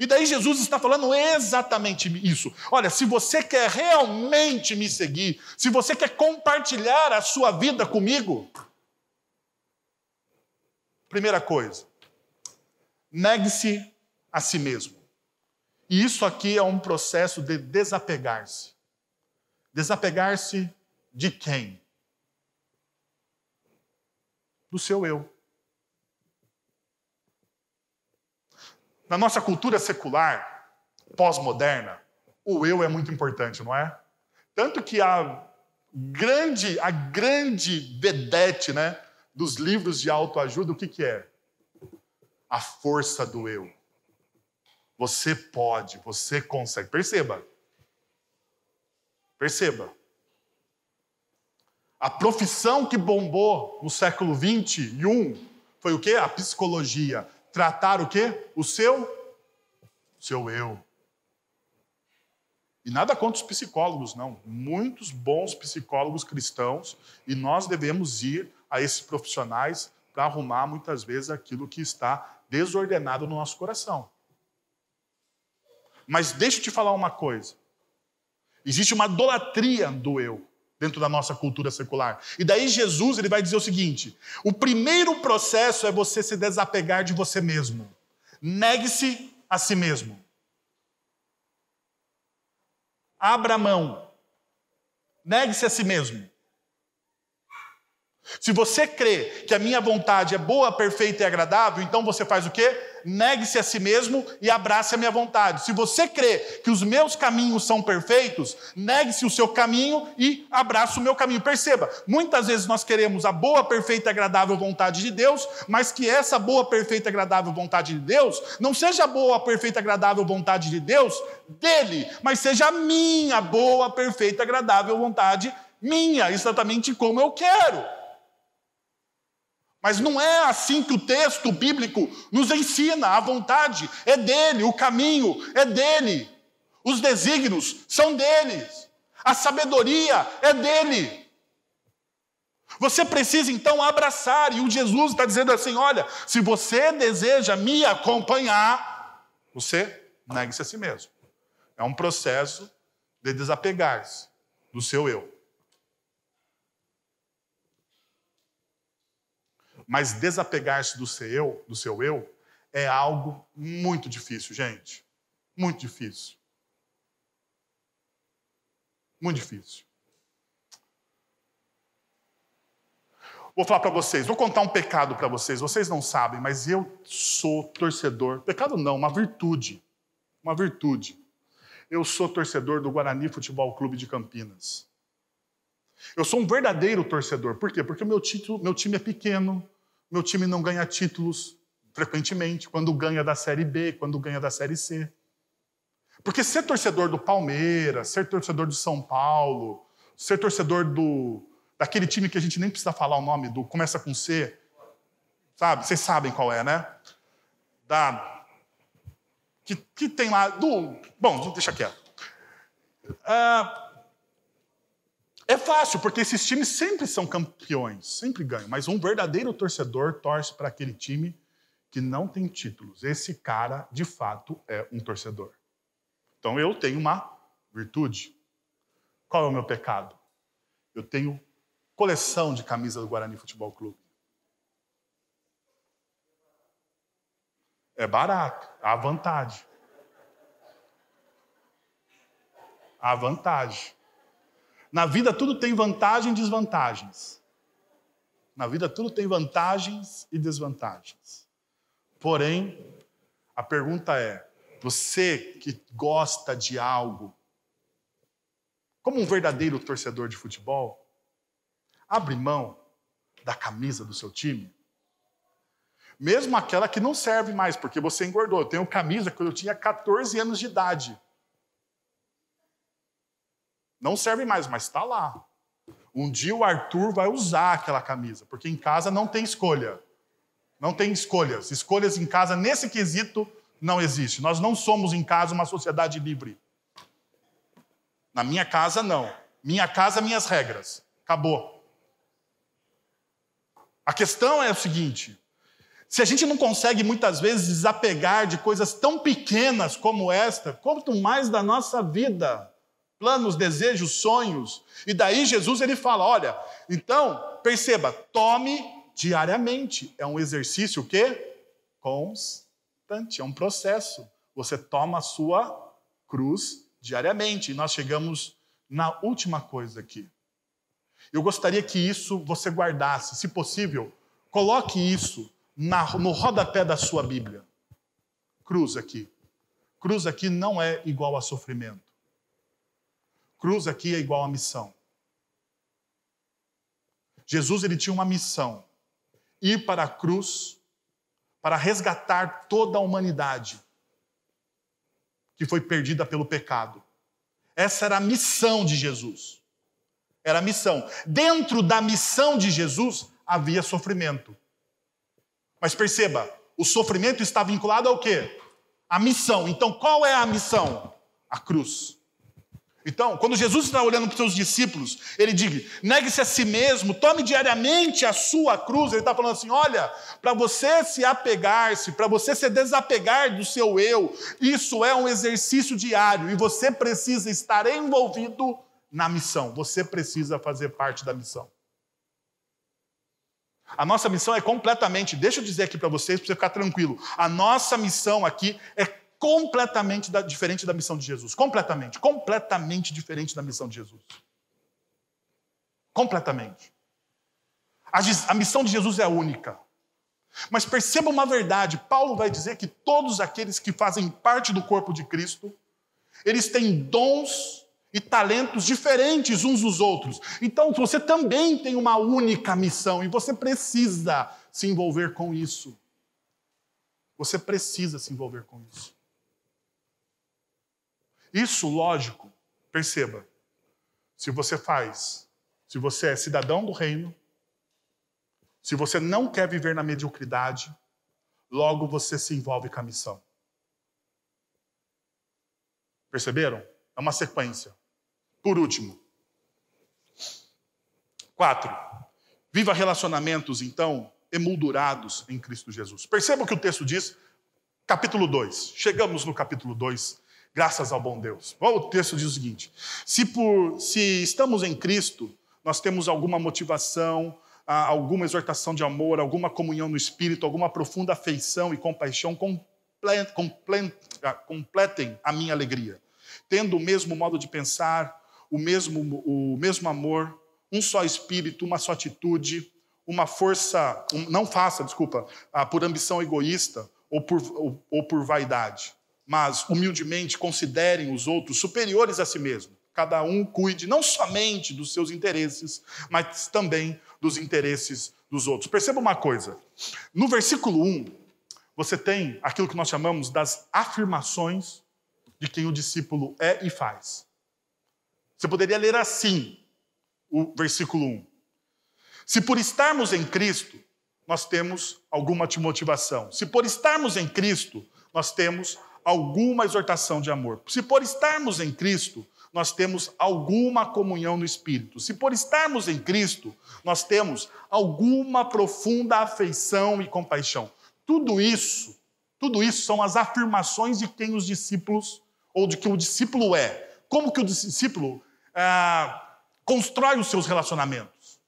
E daí Jesus está falando exatamente isso. Olha, se você quer realmente me seguir, se você quer compartilhar a sua vida comigo, primeira coisa, negue-se a si mesmo. E isso aqui é um processo de desapegar-se. Desapegar-se de quem? Do seu eu. Na nossa cultura secular, pós-moderna, o eu é muito importante, não é? Tanto que a grande vedete, né, dos livros de autoajuda, o que é? A força do eu. Você pode, você consegue. Perceba. A profissão que bombou no século XXI foi o quê? A psicologia. Tratar o quê? O seu eu. E nada contra os psicólogos, não. Muitos bons psicólogos cristãos, e nós devemos ir a esses profissionais para arrumar, muitas vezes, aquilo que está desordenado no nosso coração. Mas deixa eu te falar uma coisa. Existe uma idolatria do eu dentro da nossa cultura secular. E daí Jesus ele vai dizer o seguinte: o primeiro processo é você se desapegar de você mesmo. Negue-se a si mesmo. Abra mão. Negue-se a si mesmo. Se você crê que a minha vontade é boa, perfeita e agradável, então você faz o quê? Negue-se a si mesmo e abrace a minha vontade. Se você crê que os meus caminhos são perfeitos, negue-se o seu caminho e abrace o meu caminho. Perceba, muitas vezes nós queremos a boa, perfeita e agradável vontade de Deus, mas que essa boa, perfeita e agradável vontade de Deus não seja a boa, perfeita e agradável vontade de Deus dele, mas seja a minha boa, perfeita e agradável vontade minha, exatamente como eu quero. Mas não é assim que o texto bíblico nos ensina. A vontade é dele, o caminho é dele, os desígnios são deles, a sabedoria é dele. Você precisa então abraçar, e o Jesus está dizendo assim: olha, se você deseja me acompanhar, você negue-se a si mesmo. É um processo de desapegar-se do seu eu. Mas desapegar-se do seu eu, é algo muito difícil, gente. Muito difícil. Muito difícil. Vou falar para vocês, vou contar um pecado para vocês. Vocês não sabem, mas eu sou torcedor. Pecado não, uma virtude. Uma virtude. Eu sou torcedor do Guarani Futebol Clube de Campinas. Eu sou um verdadeiro torcedor. Por quê? Porque meu time é pequeno. Meu time não ganha títulos frequentemente, quando ganha da Série B, quando ganha da Série C. Porque ser torcedor do Palmeiras, ser torcedor do São Paulo, ser torcedor daquele time que a gente nem precisa falar o nome, começa com C, sabe? Vocês sabem qual é, né? Que tem lá... Bom, deixa quieto. É fácil, porque esses times sempre são campeões, sempre ganham. Mas um verdadeiro torcedor torce para aquele time que não tem títulos. Esse cara, de fato, é um torcedor. Então eu tenho uma virtude. Qual é o meu pecado? Eu tenho coleção de camisas do Guarani Futebol Clube. É barato, há vantagem. Há vantagem. Na vida tudo tem vantagem e desvantagens. Na vida tudo tem vantagens e desvantagens. Porém, A pergunta é, você que gosta de algo, como um verdadeiro torcedor de futebol, abre mão da camisa do seu time? Mesmo aquela que não serve mais, porque você engordou. Eu tenho camisa quando eu tinha 14 anos de idade. Não serve mais, mas está lá. Um dia o Arthur vai usar aquela camisa, porque em casa não tem escolha. Não tem escolhas. Escolhas em casa, nesse quesito, não existe. Nós não somos em casa uma sociedade livre. Na minha casa, não. Minha casa, minhas regras. Acabou. A questão é o seguinte: se a gente não consegue muitas vezes desapegar de coisas tão pequenas como esta, quanto mais da nossa vida, planos, desejos, sonhos. E daí Jesus ele fala, olha, então, perceba, tome diariamente. É um exercício o quê? Constante, é um processo. Você toma a sua cruz diariamente. E nós chegamos na última coisa aqui. Eu gostaria que isso você guardasse, se possível, coloque isso no rodapé da sua Bíblia. Cruz aqui. Cruz aqui não é igual a sofrimento. Cruz aqui é igual a missão. Jesus ele tinha uma missão. Ir para a cruz para resgatar toda a humanidade que foi perdida pelo pecado. Essa era a missão de Jesus. Era a missão. Dentro da missão de Jesus havia sofrimento. Mas perceba, o sofrimento está vinculado ao quê? A missão. Então, qual é a missão? A cruz. Então, quando Jesus está olhando para os seus discípulos, ele diz, negue-se a si mesmo, tome diariamente a sua cruz. Ele está falando assim, olha, para você se apegar-se, para você se desapegar do seu eu, isso é um exercício diário e você precisa estar envolvido na missão. Você precisa fazer parte da missão. A nossa missão é completamente, deixa eu dizer aqui para vocês, para você ficar tranquilo, a nossa missão aqui é completamente diferente da missão de Jesus. Completamente diferente da missão de Jesus. Completamente. A missão de Jesus é única. Mas perceba uma verdade, Paulo vai dizer que todos aqueles que fazem parte do corpo de Cristo, eles têm dons e talentos diferentes uns dos outros. Então você também tem uma única missão e você precisa se envolver com isso. Você precisa se envolver com isso. Isso, lógico, perceba, se você é cidadão do reino, se você não quer viver na mediocridade, logo você se envolve com a missão. Perceberam? É uma sequência. Por último, 4. Viva relacionamentos, então, emoldurados em Cristo Jesus. Perceba o que o texto diz, capítulo 2. Chegamos no capítulo 2, graças ao bom Deus. O texto diz o seguinte, se estamos em Cristo, nós temos alguma motivação, alguma exortação de amor, alguma comunhão no Espírito, alguma profunda afeição e compaixão, completem a minha alegria. Tendo o mesmo modo de pensar, o mesmo amor, um só espírito, uma só atitude, uma força, não faça, por ambição egoísta ou por vaidade, mas humildemente considerem os outros superiores a si mesmo. Cada um cuide não somente dos seus interesses, mas também dos interesses dos outros. Perceba uma coisa, no versículo 1, você tem aquilo que nós chamamos das afirmações de quem o discípulo é e faz. Você poderia ler assim o versículo 1. Se por estarmos em Cristo, nós temos alguma motivação. Se por estarmos em Cristo, nós temos alguma exortação de amor. Se por estarmos em Cristo, nós temos alguma comunhão no Espírito. Se por estarmos em Cristo, nós temos alguma profunda afeição e compaixão. Tudo isso são as afirmações de quem os discípulos, ou de quem o discípulo é. Como que o discípulo constrói os seus relacionamentos?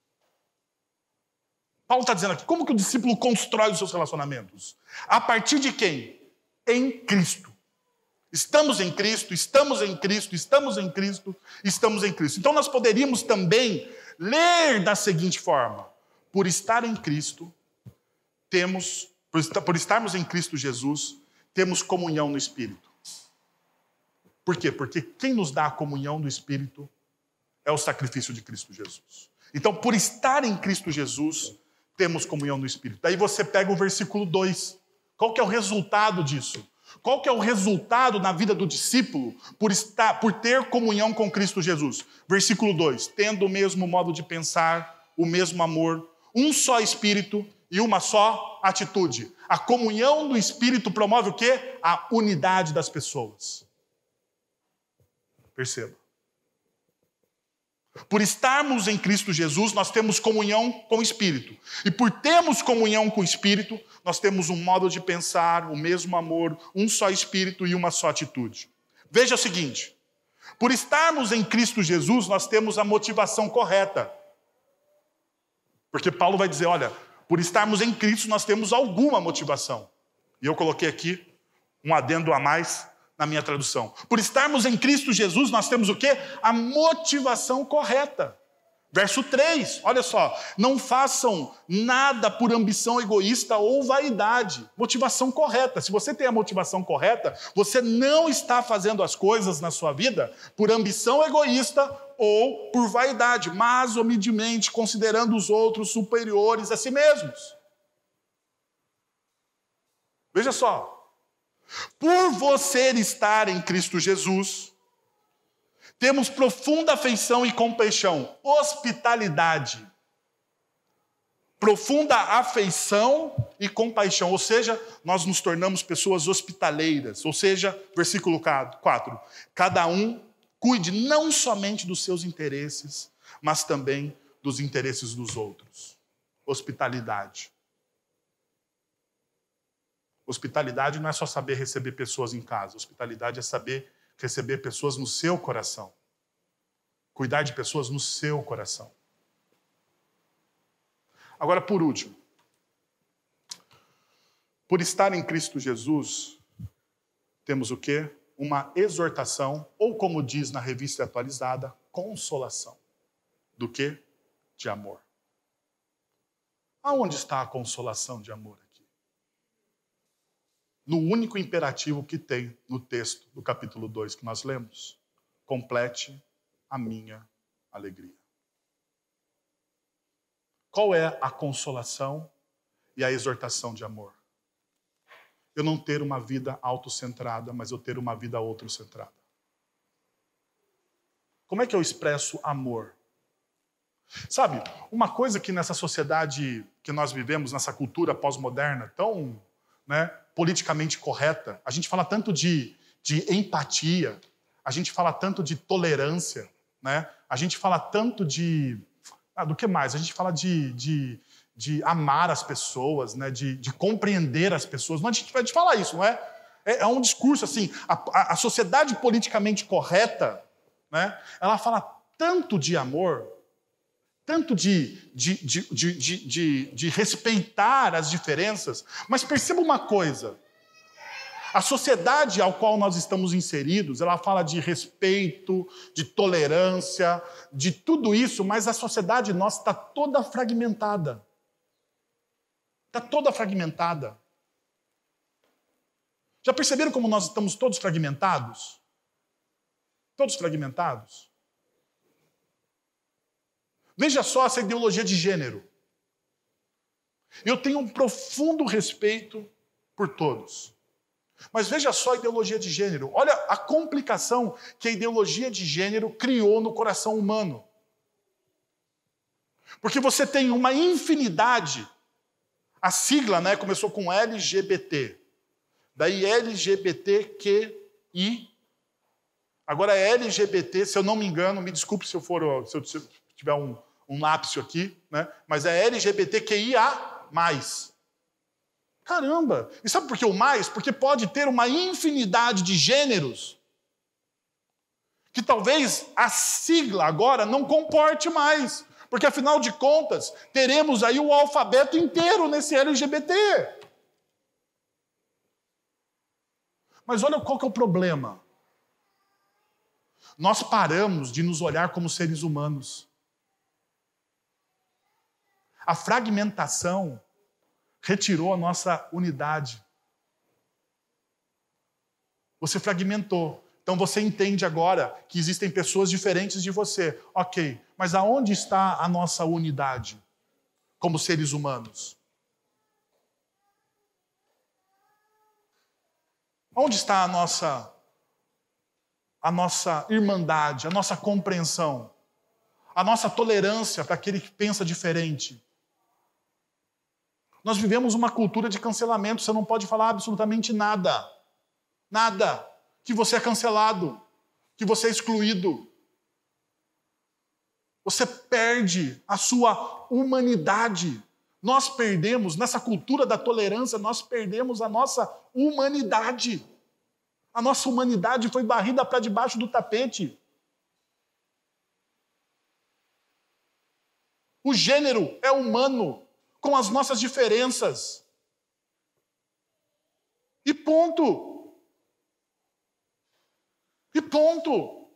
Paulo está dizendo aqui, como que o discípulo constrói os seus relacionamentos? A partir de quem? Em Cristo. Estamos em Cristo, estamos em Cristo, estamos em Cristo, estamos em Cristo. Então nós poderíamos também ler da seguinte forma: por estar em Cristo, por estarmos em Cristo Jesus, temos comunhão no Espírito. Por quê? Porque quem nos dá a comunhão do Espírito é o sacrifício de Cristo Jesus. Então, por estar em Cristo Jesus, temos comunhão no Espírito. Daí você pega o versículo 2. Qual que é o resultado disso? Qual que é o resultado na vida do discípulo por ter comunhão com Cristo Jesus? Versículo 2. Tendo o mesmo modo de pensar, o mesmo amor, um só Espírito e uma só atitude. A comunhão do Espírito promove o quê? A unidade das pessoas. Perceba. Por estarmos em Cristo Jesus, nós temos comunhão com o Espírito. E por termos comunhão com o Espírito, nós temos um modo de pensar, o mesmo amor, um só Espírito e uma só atitude. Veja o seguinte, por estarmos em Cristo Jesus, nós temos a motivação correta. Porque Paulo vai dizer, olha, por estarmos em Cristo, nós temos alguma motivação. E eu coloquei aqui um adendo a mais na minha tradução. Por estarmos em Cristo Jesus, nós temos o quê? A motivação correta. Verso 3, olha só. Não façam nada por ambição egoísta ou vaidade. Motivação correta. Se você tem a motivação correta, você não está fazendo as coisas na sua vida por ambição egoísta ou por vaidade, mas humildemente considerando os outros superiores a si mesmos. Veja só. Por você estar em Cristo Jesus, temos profunda afeição e compaixão, hospitalidade. Profunda afeição e compaixão, ou seja, nós nos tornamos pessoas hospitaleiras, ou seja, versículo 4, cada um cuide não somente dos seus interesses, mas também dos interesses dos outros. Hospitalidade. Hospitalidade não é só saber receber pessoas em casa. Hospitalidade é saber receber pessoas no seu coração. Cuidar de pessoas no seu coração. Agora, por último. Por estar em Cristo Jesus, temos o quê? Uma exortação, ou como diz na revista atualizada, consolação. Do quê? De amor. Aonde está a consolação de amor? No único imperativo que tem no texto do capítulo 2 que nós lemos. Complete a minha alegria. Qual é a consolação e a exortação de amor? Eu não ter uma vida autocentrada, mas eu ter uma vida outrocentrada. Como é que eu expresso amor? Sabe, uma coisa que nessa sociedade que nós vivemos, nessa cultura pós-moderna tão politicamente correta, a gente fala tanto de empatia, a gente fala tanto de tolerância, a gente fala tanto de... do que mais? A gente fala de amar as pessoas, de compreender as pessoas. Não, a gente fala isso, não é? É um discurso assim, a sociedade politicamente correta, ela fala tanto de amor, tanto de respeitar as diferenças, mas perceba uma coisa, a sociedade ao qual nós estamos inseridos, ela fala de respeito, de tolerância, de tudo isso, mas a sociedade nossa está toda fragmentada. Está toda fragmentada. Já perceberam como nós estamos todos fragmentados? Todos fragmentados? Veja só essa ideologia de gênero. Eu tenho um profundo respeito por todos. Mas veja só a ideologia de gênero. Olha a complicação que a ideologia de gênero criou no coração humano. Porque você tem uma infinidade. A sigla, começou com LGBT. Daí LGBTQI. Agora é LGBT, se eu não me engano, me desculpe se eu tiver um lápis aqui, mas é LGBTQIA+. Caramba! E sabe por que o mais? Porque pode ter uma infinidade de gêneros que talvez a sigla agora não comporte mais. Porque, afinal de contas, teremos aí o alfabeto inteiro nesse LGBT. Mas olha qual que é o problema. Nós paramos de nos olhar como seres humanos. A fragmentação retirou a nossa unidade. Você fragmentou. Então você entende agora que existem pessoas diferentes de você. Ok, mas aonde está a nossa unidade como seres humanos? Onde está a nossa irmandade, a nossa compreensão, a nossa tolerância para aquele que pensa diferente? Nós vivemos uma cultura de cancelamento, você não pode falar absolutamente nada. Nada. Que você é cancelado, que você é excluído. Você perde a sua humanidade. Nós perdemos, nessa cultura da tolerância, nós perdemos a nossa humanidade. A nossa humanidade foi barrida para debaixo do tapete. O gênero é humano, com as nossas diferenças. E ponto. E ponto.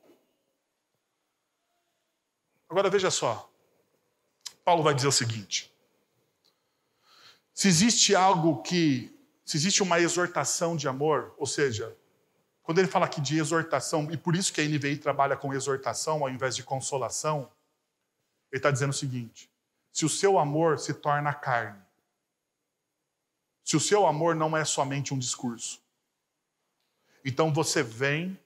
Agora veja só. Paulo vai dizer o seguinte. Se existe uma exortação de amor, ou seja, quando ele fala aqui de exortação, e por isso que a NVI trabalha com exortação ao invés de consolação, ele está dizendo o seguinte: se o seu amor se torna carne, se o seu amor não é somente um discurso, então você vem,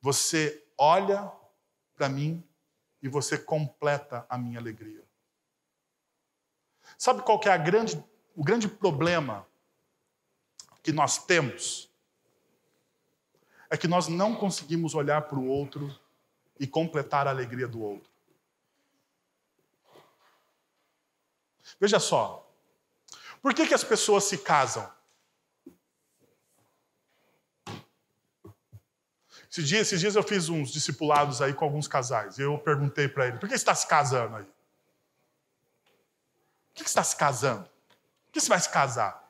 você olha para mim e você completa a minha alegria. Sabe qual que é o grande problema que nós temos? É que nós não conseguimos olhar para o outro e completar a alegria do outro. Veja só, por que as pessoas se casam? Esses dias eu fiz uns discipulados aí com alguns casais. E eu perguntei para ele, por que você está se casando aí? Por que você está se casando? Por que você vai se casar?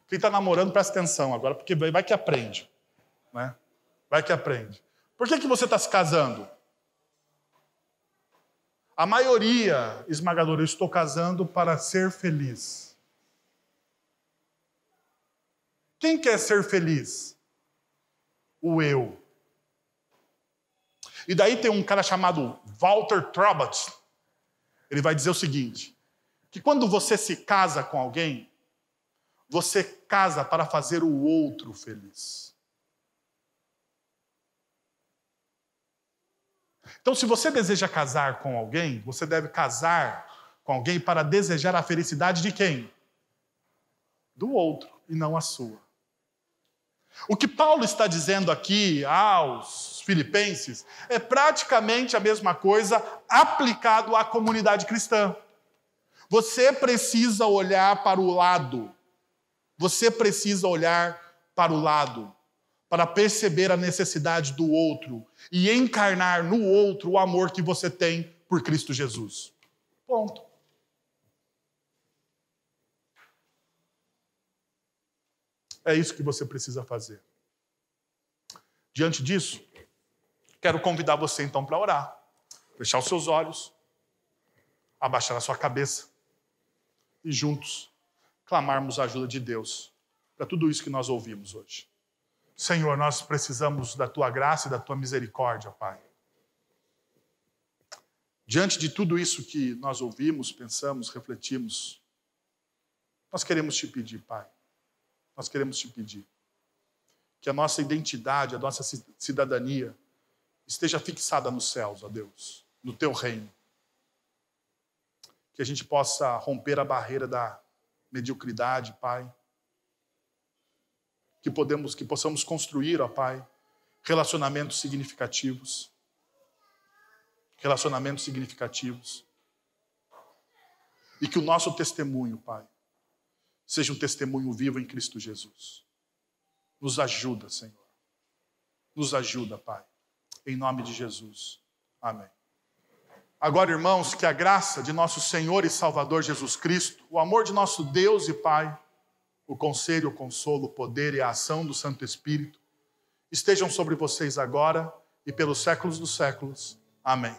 Quem está namorando, presta atenção agora, porque vai que aprende. Né? Vai que aprende. Por que você está se casando? A maioria esmagadora, eu estou casando para ser feliz. Quem quer ser feliz? O eu. E daí tem um cara chamado Walter Trobot. Ele vai dizer o seguinte, que quando você se casa com alguém, você casa para fazer o outro feliz. Então, se você deseja casar com alguém, você deve casar com alguém para desejar a felicidade de quem? Do outro, e não a sua. O que Paulo está dizendo aqui aos filipenses é praticamente a mesma coisa aplicado à comunidade cristã. Você precisa olhar para o lado. Você precisa olhar para o lado para perceber a necessidade do outro e encarnar no outro o amor que você tem por Cristo Jesus. Ponto. É isso que você precisa fazer. Diante disso, quero convidar você então para orar. Fechar os seus olhos, abaixar a sua cabeça e juntos clamarmos a ajuda de Deus para tudo isso que nós ouvimos hoje. Senhor, nós precisamos da Tua graça e da Tua misericórdia, Pai. Diante de tudo isso que nós ouvimos, pensamos, refletimos, nós queremos Te pedir, Pai. Nós queremos Te pedir que a nossa identidade, a nossa cidadania esteja fixada nos céus, ó Deus, no Teu reino. Que a gente possa romper a barreira da mediocridade, Pai. Que possamos construir, ó Pai, relacionamentos significativos. Relacionamentos significativos. E que o nosso testemunho, Pai, seja um testemunho vivo em Cristo Jesus. Nos ajuda, Senhor. Nos ajuda, Pai. Em nome de Jesus. Amém. Agora, irmãos, que a graça de nosso Senhor e Salvador Jesus Cristo, o amor de nosso Deus e Pai, o conselho, o consolo, o poder e a ação do Santo Espírito estejam sobre vocês agora e pelos séculos dos séculos. Amém.